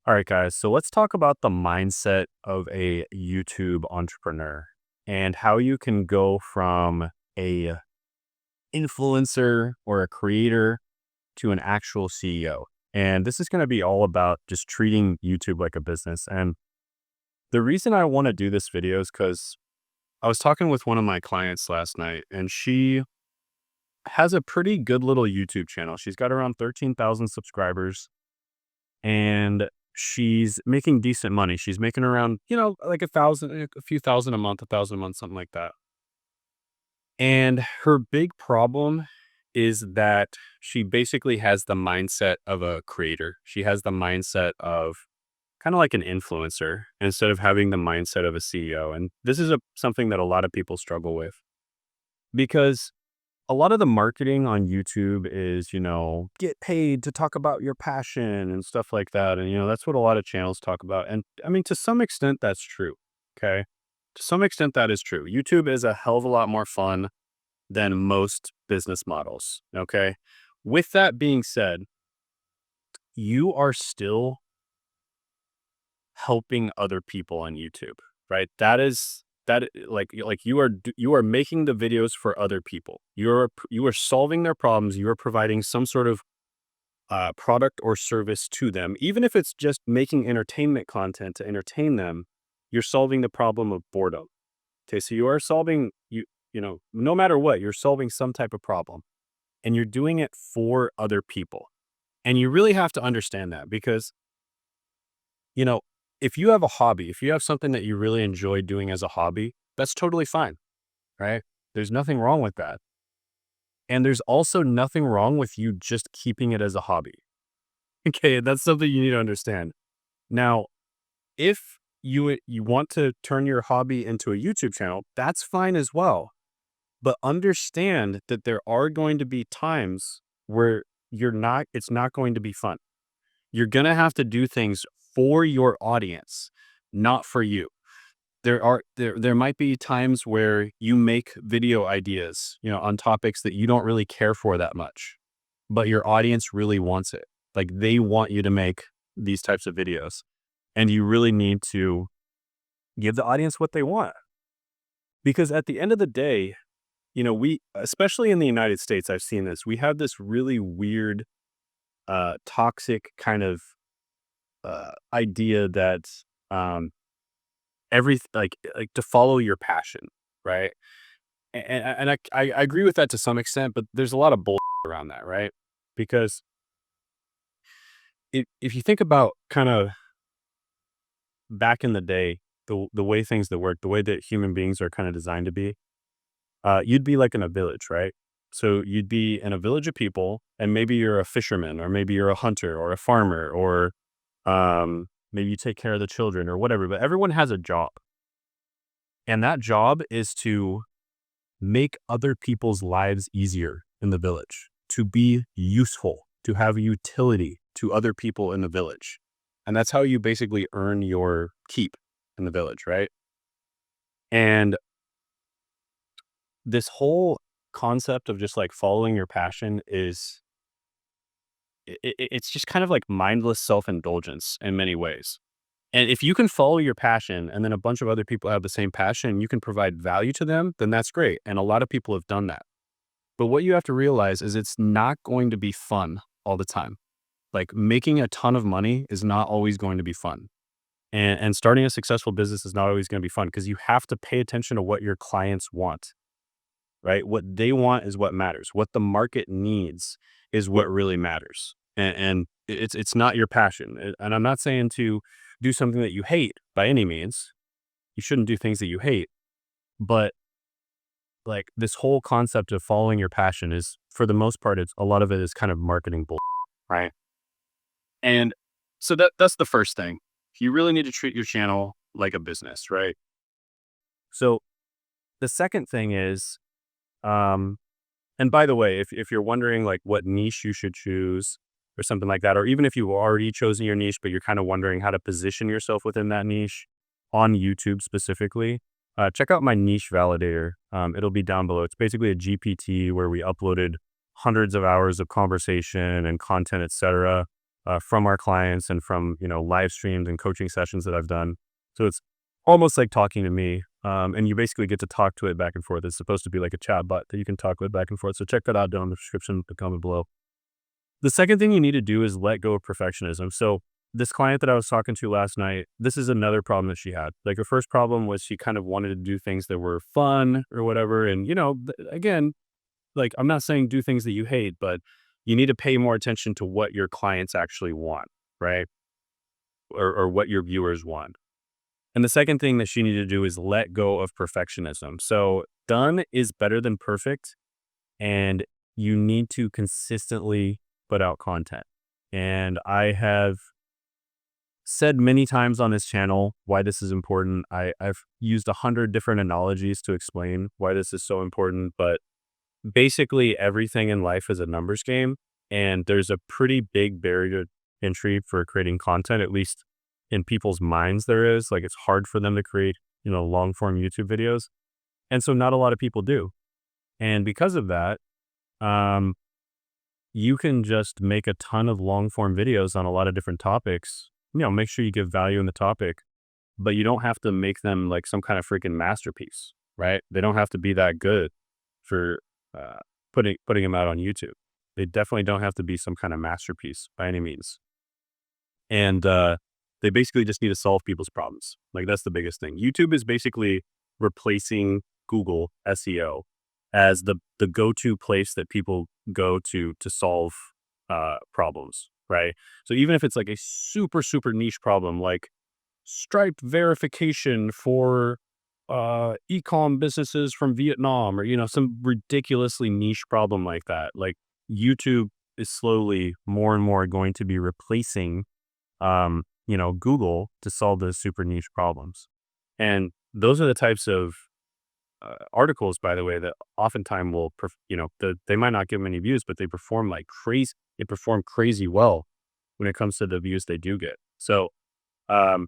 All right, guys. So let's talk about the mindset of a YouTube entrepreneur and how you can go from a influencer or a creator to an actual CEO. And this is going to be all about just treating YouTube like a business. And the reason I want to do this video is because I was talking with one of my clients last night, and she has a pretty good little YouTube channel. She's got around 13,000 subscribers, and she's making decent money. She's making around, like a few thousand a month, 1,000 a month, something like that. And her big problem is that she basically has the mindset of a creator. She has the mindset of kind of like an influencer instead of having the mindset of a CEO. And this is something that a lot of people struggle with because a lot of the marketing on YouTube is, get paid to talk about your passion and stuff like that. And, that's what a lot of channels talk about. And I mean, to some extent, that's true. Okay. To some extent, that is true. YouTube is a hell of a lot more fun than most business models. Okay. With that being said, you are still helping other people on YouTube, right? Like you are making the videos for other people. You are solving their problems. You are providing some sort of product or service to them, even if it's just making entertainment content to entertain them. You're solving the problem of boredom. Okay, so you are solving no matter what, you're solving some type of problem, and you're doing it for other people. And you really have to understand that because you know, if you have a hobby, if you have something that you really enjoy doing as a hobby, that's totally fine, right? There's nothing wrong with that. And there's also nothing wrong with you just keeping it as a hobby. Okay, that's something you need to understand. Now, if you want to turn your hobby into a YouTube channel, that's fine as well. But understand that there are going to be times where it's not going to be fun. You're going to have to do things for your audience, not for you. There might be times where you make video ideas, on topics that you don't really care for that much, but your audience really wants it. Like they want you to make these types of videos, and you really need to give the audience what they want. Because at the end of the day, we, especially in the United States, I've seen this, we have this really weird, toxic kind of idea that um, like to follow your passion, right? And I agree with that to some extent, but there's a lot of bull around that, right? Because if you think about kind of back in the day, the way things that work, the way that human beings are kind of designed to be, you'd be like in a village, right? So you'd be in a village of people, and maybe you're a fisherman, or maybe you're a hunter, or a farmer, or maybe you take care of the children, or whatever. But everyone has a job, and that job is to make other people's lives easier in the village, to be useful, to have utility to other people in the village. And that's how you basically earn your keep in the village, right? And this whole concept of just like following your passion is it's just kind of like mindless self-indulgence in many ways. And if you can follow your passion and then a bunch of other people have the same passion, you can provide value to them, then that's great. And a lot of people have done that. But what you have to realize is it's not going to be fun all the time. Like making a ton of money is not always going to be fun. And starting a successful business is not always going to be fun because you have to pay attention to what your clients want, right? What they want is what matters. What the market needs is what really matters. And it's not your passion. And I'm not saying to do something that you hate by any means. You shouldn't do things that you hate. But like this whole concept of following your passion is, for the most part, it's a lot of it is kind of marketing bull, right? And so that's the first thing. You really need to treat your channel like a business, right? So the second thing is, and by the way, if you're wondering like what niche you should choose or something like that, or even if you've already chosen your niche, but you're kind of wondering how to position yourself within that niche on YouTube specifically, check out my niche validator. It'll be down below. It's basically a GPT where we uploaded hundreds of hours of conversation and content, etc., from our clients and from, live streams and coaching sessions that I've done. So it's almost like talking to me. And you basically get to talk to it back and forth. It's supposed to be like a chat bot that you can talk with back and forth. So check that out down in the description, the comment below. The second thing you need to do is let go of perfectionism. So this client that I was talking to last night, this is another problem that she had. Like her first problem was she kind of wanted to do things that were fun or whatever. And, again, like I'm not saying do things that you hate, but you need to pay more attention to what your clients actually want, right? Or what your viewers want. And the second thing that she needed to do is let go of perfectionism. So done is better than perfect. And you need to consistently put out content. And I have said many times on this channel why this is important. I've used 100 different analogies to explain why this is so important, but basically everything in life is a numbers game, and there's a pretty big barrier to entry for creating content, at least in people's minds there is. Like it's hard for them to create, long form YouTube videos. And so not a lot of people do. And because of that, you can just make a ton of long form videos on a lot of different topics. Make sure you give value in the topic, but you don't have to make them like some kind of freaking masterpiece, right? They don't have to be that good for putting them out on YouTube. They definitely don't have to be some kind of masterpiece by any means. And they basically just need to solve people's problems. Like that's the biggest thing. YouTube is basically replacing Google SEO as the go-to place that people go to solve problems, right? So even if it's like a super, super niche problem, like Stripe verification for e-com businesses from Vietnam, or, some ridiculously niche problem like that, like YouTube is slowly more and more going to be replacing, Google to solve those super niche problems. And those are the types of articles, by the way, that oftentimes will, they might not get many views, but they perform like crazy. They perform crazy well when it comes to the views they do get. So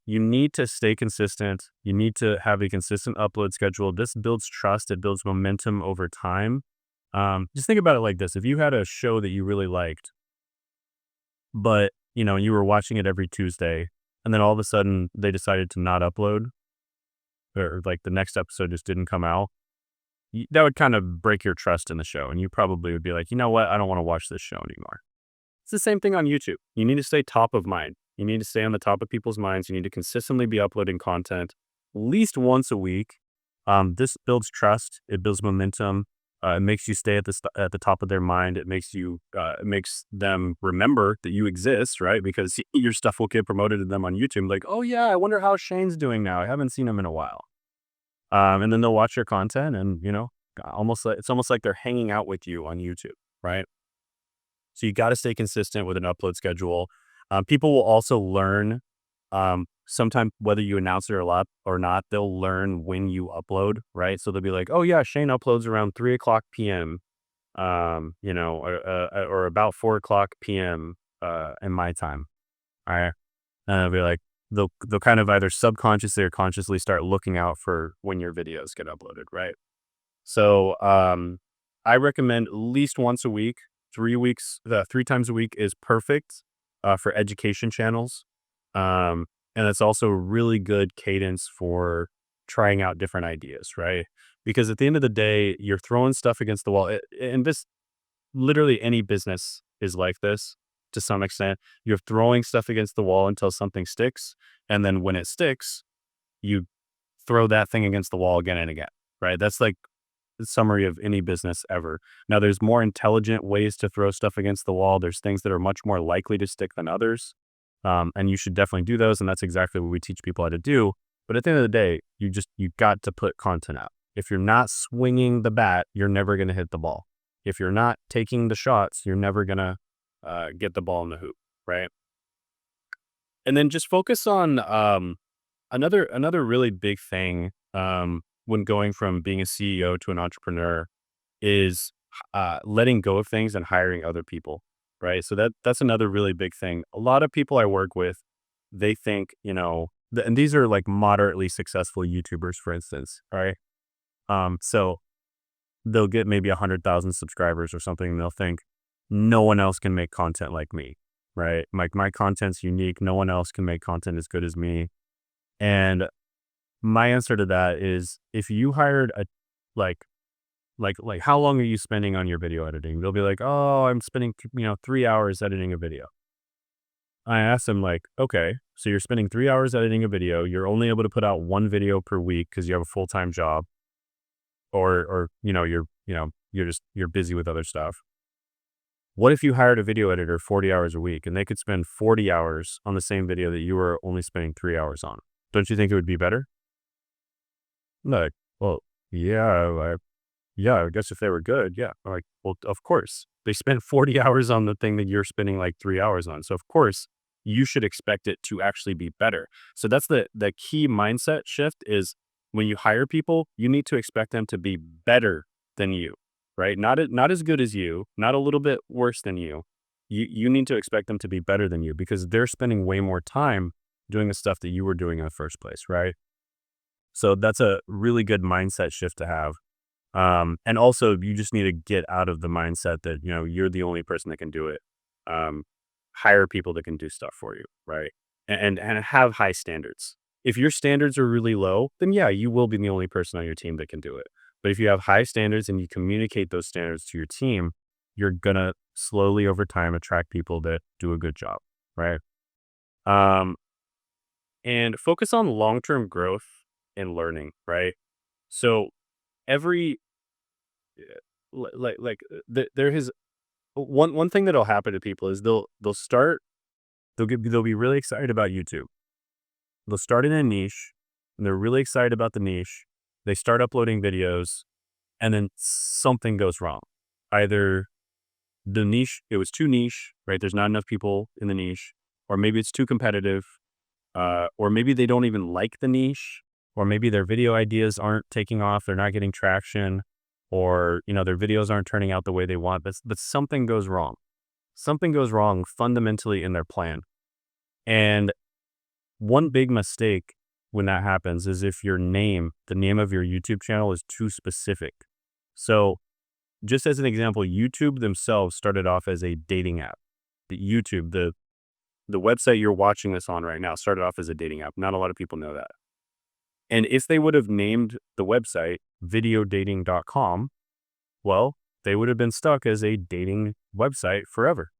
you need to stay consistent. You need to have a consistent upload schedule. This builds trust. It builds momentum over time. Just think about it like this. If you had a show that you really liked, but, you were watching it every Tuesday, and then all of a sudden they decided to not upload, or like the next episode just didn't come out, that would kind of break your trust in the show. And you probably would be like, you know what? I don't want to watch this show anymore. It's the same thing on YouTube. You need to stay top of mind. You need to stay on the top of people's minds. You need to consistently be uploading content at least once a week. This builds trust. It builds momentum. It makes you stay at the top of their mind. It makes them remember that you exist, right? Because your stuff will get promoted to them on YouTube. Like, oh yeah, I wonder how Shane's doing now. I haven't seen him in a while. And then they'll watch your content, and it's almost like they're hanging out with you on YouTube, right? So you got to stay consistent with an upload schedule. People will also learn, sometime whether you announce it or not, they'll learn when you upload, right? So they'll be like, oh yeah, Shane uploads around 3:00 p.m., or about 4:00 p.m. In my time. All right. And it'll be like, they'll kind of either subconsciously or consciously start looking out for when your videos get uploaded, right? So I recommend at least once a week. 3 times a week is perfect for education channels. And it's also really good cadence for trying out different ideas, right? Because at the end of the day, you're throwing stuff against the wall. And this, literally any business is like this to some extent. You're throwing stuff against the wall until something sticks. And then when it sticks, you throw that thing against the wall again and again, right? That's like the summary of any business ever. Now, there's more intelligent ways to throw stuff against the wall. There's things that are much more likely to stick than others. And you should definitely do those. And that's exactly what we teach people how to do. But at the end of the day, you got to put content out. If you're not swinging the bat, you're never going to hit the ball. If you're not taking the shots, you're never going to get the ball in the hoop, right? And then just focus on another really big thing when going from being a CEO to an entrepreneur is letting go of things and hiring other people, right? So that's another really big thing. A lot of people I work with, they think, and these are like moderately successful YouTubers, for instance, right? So they'll get maybe 100,000 subscribers or something, and they'll think no one else can make content like me. right? Like my content's unique. No one else can make content as good as me. And my answer to that is if you hired a like like how long are you spending on your video editing? They'll be like, "Oh, I'm spending, 3 hours editing a video." I asked them like, "Okay, so you're spending 3 hours editing a video. You're only able to put out 1 video per week because you have a full-time job or you're busy with other stuff. What if you hired a video editor 40 hours a week and they could spend 40 hours on the same video that you were only spending 3 hours on? Don't you think it would be better?" Like, "Well, yeah, yeah, I guess if they were good, yeah." I'm like, "Well, of course. They spent 40 hours on the thing that you're spending like 3 hours on. So of course, you should expect it to actually be better." So that's the key mindset shift is when you hire people, you need to expect them to be better than you, right? Not as good as you, not a little bit worse than you. You need to expect them to be better than you because they're spending way more time doing the stuff that you were doing in the first place, right? So that's a really good mindset shift to have. And also you just need to get out of the mindset that, you're the only person that can do it. Um, Hire people that can do stuff for you, right? And have high standards. If your standards are really low, then yeah, you will be the only person on your team that can do it. But if you have high standards and you communicate those standards to your team, you're gonna slowly over time attract people that do a good job, right? Um, and focus on long-term growth and learning, right? So every there is one thing that'll happen to people is they'll be really excited about YouTube. They'll start in a niche and they're really excited about the niche. They start uploading videos and then something goes wrong. Either the niche, it was too niche, right? There's not enough people in the niche, or maybe it's too competitive, or maybe they don't even like the niche, or maybe their video ideas aren't taking off, they're not getting traction, or their videos aren't turning out the way they want. But something goes wrong. Something goes wrong fundamentally in their plan. And one big mistake when that happens is if the name of your YouTube channel is too specific. So just as an example, YouTube themselves started off as a dating app. The website you're watching this on right now started off as a dating app. Not a lot of people know that. And if they would have named the website videodating.com, well, they would have been stuck as a dating website forever.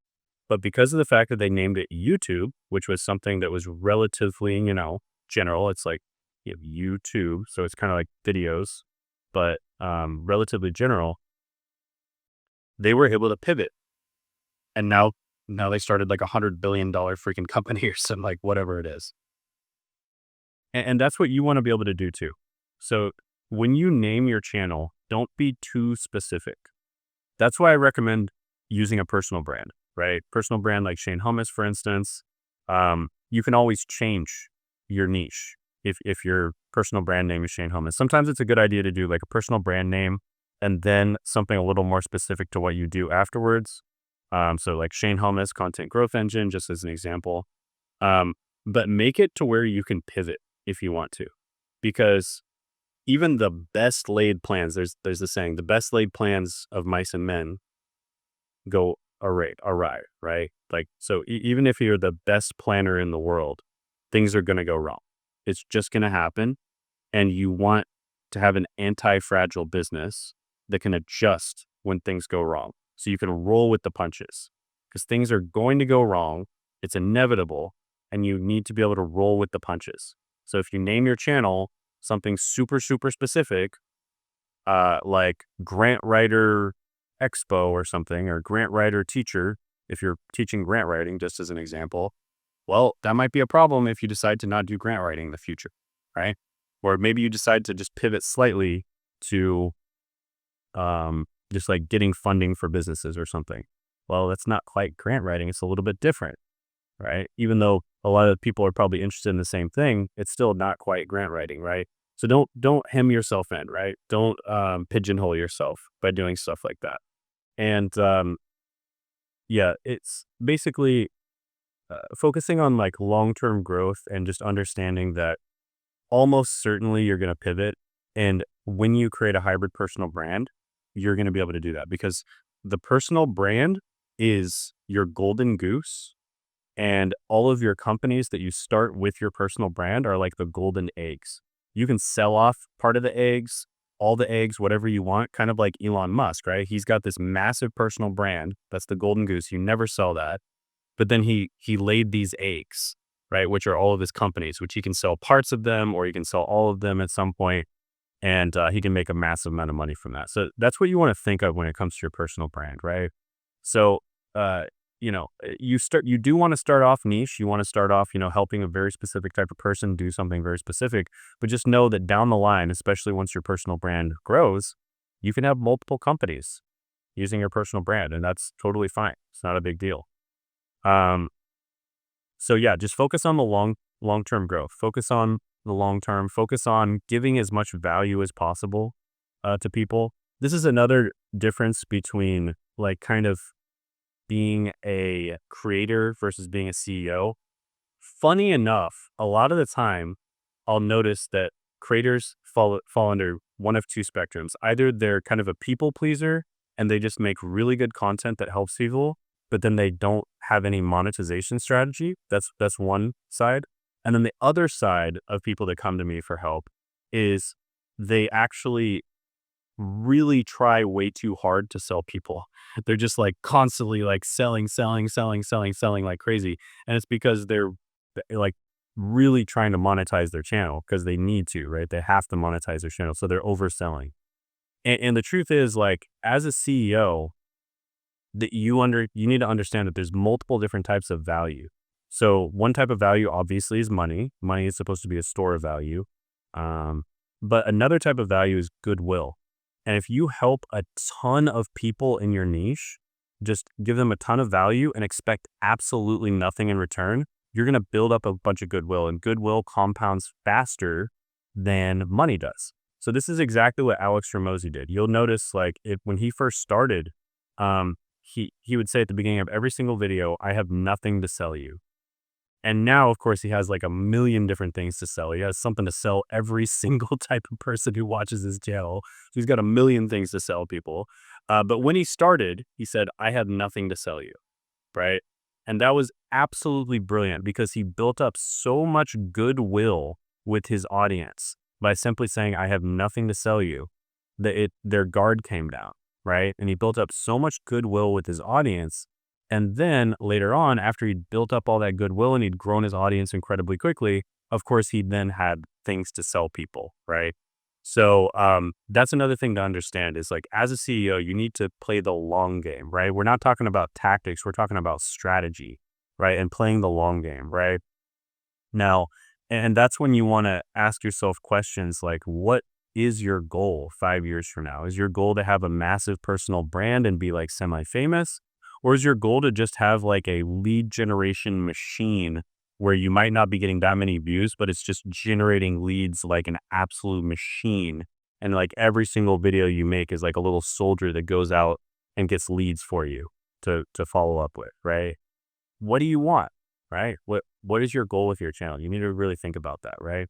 But because of the fact that they named it YouTube, which was something that was relatively, general, it's like you have YouTube, so it's kind of like videos, but relatively general, they were able to pivot. And now they started like $100 billion freaking company or something, like whatever it is. And that's what you want to be able to do too. So when you name your channel, don't be too specific. That's why I recommend using a personal brand, right? Personal brand like Shane Hummus, for instance. You can always change your niche if your personal brand name is Shane Hummus. Sometimes it's a good idea to do like a personal brand name and then something a little more specific to what you do afterwards. So like Shane Hummus Content Growth Engine, just as an example. But make it to where you can pivot if you want to, because even the best laid plans, there's the saying, the best laid plans of mice and men go awry, right? Like, so even if you're the best planner in the world, things are going to go wrong. It's just going to happen. And you want to have an anti-fragile business that can adjust when things go wrong. So you can roll with the punches because things are going to go wrong. It's inevitable. And you need to be able to roll with the punches. So if you name your channel something super, super specific, like Grant Writer Expo or something, or Grant Writer Teacher, if you're teaching grant writing, just as an example, well, that might be a problem if you decide to not do grant writing in the future, right? Or maybe you decide to just pivot slightly to just like getting funding for businesses or something. Well, that's not quite grant writing. It's a little bit different, right? Even though a lot of people are probably interested in the same thing, it's still not quite grant writing, right? So don't hem yourself in, right? Don't pigeonhole yourself by doing stuff like that. And yeah, it's basically focusing on like long-term growth and just understanding that almost certainly you're going to pivot. And when you create a hybrid personal brand, you're going to be able to do that because the personal brand is your golden goose And all of your companies that you start with your personal brand are like the golden eggs. You can sell off part of the eggs, all the eggs, whatever you want, kind of like Elon Musk, right? He's got this massive personal brand. That's the golden goose. You never sell that. But then he laid these eggs, right, which are all of his companies, which he can sell parts of them or he can sell all of them at some point, and he can make a massive amount of money from that. So that's what you want to think of when it comes to your personal brand, right? So, uh, you do want to start off niche. You want to start off, helping a very specific type of person do something very specific. But just know that down the line, especially once your personal brand grows, you can have multiple companies using your personal brand, and that's totally fine. It's not a big deal. Um, so yeah, just focus on the long-term growth. Focus on the long term. Focus on giving as much value as possible to people. This is another difference between like kind of being a creator versus being a CEO. Funny enough, a lot of the time I'll notice that creators fall under one of two spectrums. Either they're kind of a people pleaser and they just make really good content that helps people, but then they don't have any monetization strategy. That's one side. And then the other side of people that come to me for help is they actually really try way too hard to sell people. They're just like constantly like selling like crazy. And it's because they're like really trying to monetize their channel because they need to, right? They have to monetize their channel. So they're overselling. And the truth is, like, as a CEO, that you need to understand that there's multiple different types of value. So one type of value obviously is money. Money is supposed to be a store of value. But another type of value is goodwill. And if you help a ton of people in your niche, just give them a ton of value and expect absolutely nothing in return, you're going to build up a bunch of goodwill, and goodwill compounds faster than money does. So this is exactly what Alex Ramosi did. You'll notice, like, when he first started, he would say at the beginning of every single video, "I have nothing to sell you." And now, of course, he has like a million different things to sell. He has something to sell every single type of person who watches his channel. So he's got a million things to sell people. But when he started, he said, "I have nothing to sell you." Right. And that was absolutely brilliant because he built up so much goodwill with his audience by simply saying, "I have nothing to sell you," that their guard came down. Right. And he built up so much goodwill with his audience. And then later on, after he'd built up all that goodwill and he'd grown his audience incredibly quickly, of course, he then had things to sell people, right? So that's another thing to understand is, like, as a CEO, you need to play the long game, right? We're not talking about tactics. We're talking about strategy, right? And playing the long game, right? Now, and that's when you want to ask yourself questions like, what is your goal 5 years from now? Is your goal to have a massive personal brand and be like semi-famous? Or is your goal to just have like a lead generation machine where you might not be getting that many views, but it's just generating leads like an absolute machine? And like every single video you make is like a little soldier that goes out and gets leads for you to follow up with, right? What do you want, right? What is your goal with your channel? You need to really think about that, right?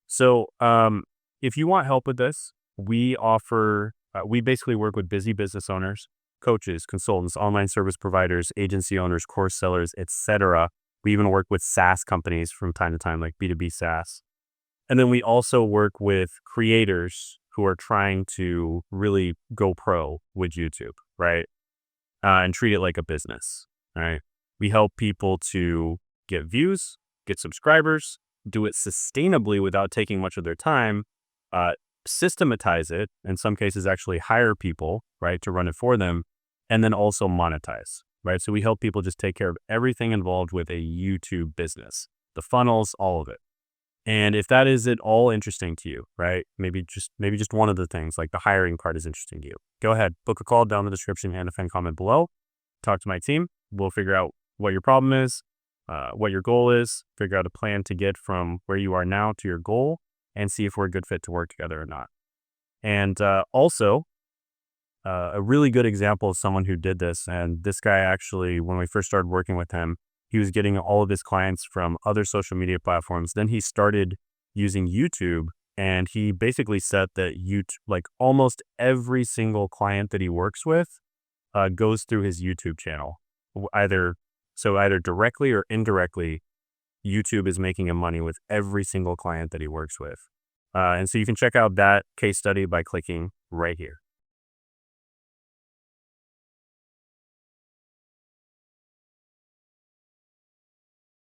So if you want help with this, we basically work with busy business owners, coaches, consultants, online service providers, agency owners, course sellers, etc. We even work with SaaS companies from time to time, like B2B SaaS. And then we also work with creators who are trying to really go pro with YouTube, right? And treat it like a business, right? We help people to get views, get subscribers, do it sustainably without taking much of their time, systematize it, in some cases actually hire people, right, to run it for them, and then also monetize, right? So we help people just take care of everything involved with a YouTube business, the funnels, all of it. And if that is at all interesting to you, right, maybe just one of the things, like the hiring part, is interesting to you, go ahead, book a call down in the description and a fan comment below. Talk to my team. We'll figure out what your problem is, what your goal is, figure out a plan to get from where you are now to your goal, and see if we're a good fit to work together or not. And also, a really good example of someone who did this, and this guy actually, when we first started working with him, he was getting all of his clients from other social media platforms. Then he started using YouTube, and he basically said that like almost every single client that he works with goes through his YouTube channel, either So either directly or indirectly, YouTube is making him money with every single client that he works with. And so you can check out that case study by clicking right here.